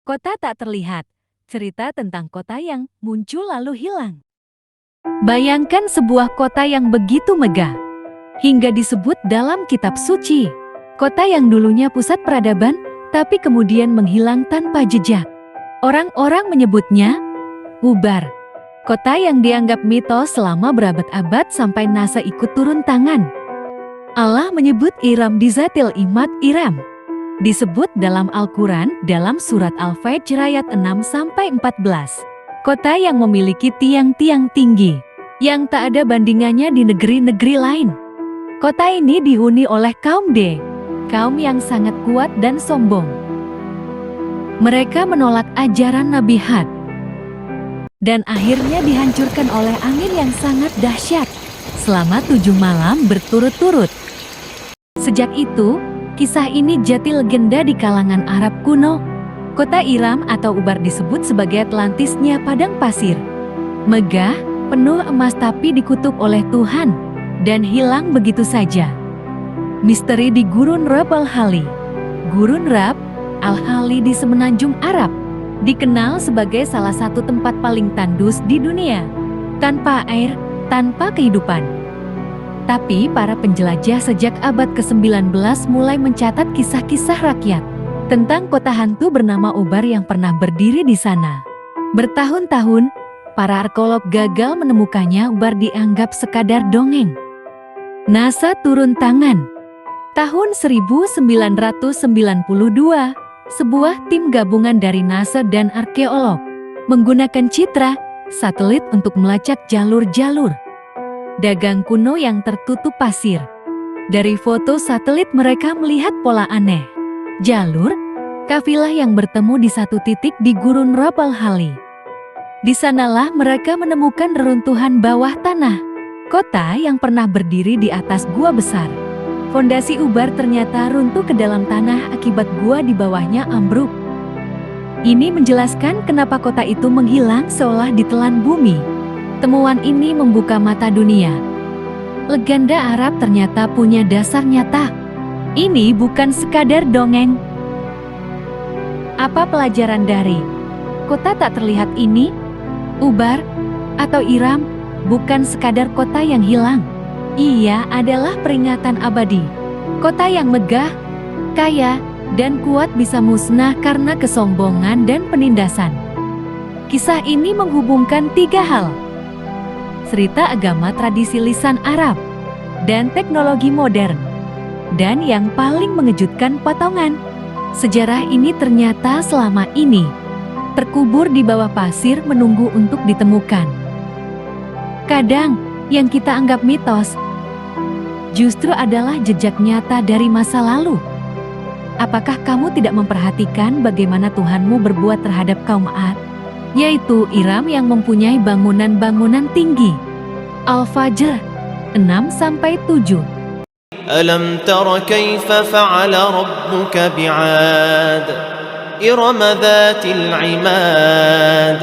Kota tak terlihat, cerita tentang kota yang muncul lalu hilang. Bayangkan sebuah kota yang begitu megah, hingga disebut dalam kitab suci. Kota yang dulunya pusat peradaban, tapi kemudian menghilang tanpa jejak. Orang-orang menyebutnya Ubar. Kota yang dianggap mitos selama berabad-abad sampai NASA ikut turun tangan. Allah menyebut Iram di Zatil Imad Iram. Disebut dalam Al-Quran dalam surat Al-Fajr ayat 6-14. Kota yang memiliki tiang-tiang tinggi, yang tak ada bandingannya di negeri-negeri lain. Kota ini dihuni oleh kaum D, kaum yang sangat kuat dan sombong. Mereka menolak ajaran Nabi Hud, dan akhirnya dihancurkan oleh angin yang sangat dahsyat, selama 7 malam berturut-turut. Sejak itu, kisah ini jadi legenda di kalangan Arab kuno. Kota Iram atau Ubar disebut sebagai Atlantisnya padang pasir. Megah, penuh emas tapi dikutuk oleh Tuhan, dan hilang begitu saja. Misteri di Gurun Rab Al-Hali. Gurun Rab Al-Hali di semenanjung Arab, dikenal sebagai salah satu tempat paling tandus di dunia. Tanpa air, tanpa kehidupan. Tapi para penjelajah sejak abad ke-19 mulai mencatat kisah-kisah rakyat tentang kota hantu bernama Ubar yang pernah berdiri di sana. Bertahun-tahun, para arkeolog gagal menemukannya. Ubar dianggap sekadar dongeng. NASA turun tangan. Tahun 1992, sebuah tim gabungan dari NASA dan arkeolog menggunakan citra satelit untuk melacak jalur-jalur dagang kuno yang tertutup pasir. Dari foto satelit mereka melihat pola aneh. Jalur, kafilah yang bertemu di satu titik di Gurun Rab Al-Hali. Di sanalah mereka menemukan reruntuhan bawah tanah. Kota yang pernah berdiri di atas gua besar. Fondasi Ubar ternyata runtuh ke dalam tanah akibat gua di bawahnya ambruk. Ini menjelaskan kenapa kota itu menghilang seolah ditelan bumi. Temuan ini membuka mata dunia. Legenda Arab ternyata punya dasar nyata. Ini bukan sekadar dongeng. Apa pelajaran dari kota tak terlihat ini? Ubar atau Iram bukan sekadar kota yang hilang. Ia adalah peringatan abadi. Kota yang megah, kaya, dan kuat bisa musnah karena kesombongan dan penindasan. Kisah ini menghubungkan 3 hal: cerita agama tradisi lisan Arab, dan teknologi modern. Dan yang paling mengejutkan potongan, sejarah ini ternyata selama ini terkubur di bawah pasir menunggu untuk ditemukan. Kadang, yang kita anggap mitos, justru adalah jejak nyata dari masa lalu. Apakah kamu tidak memperhatikan bagaimana Tuhanmu berbuat terhadap kaum Ad? Yaitu Iram yang mempunyai bangunan-bangunan tinggi. Al-Fajr 6-7. Alam tara kaifa fa'ala rabbuka bi'ad Irama dhatil 'imad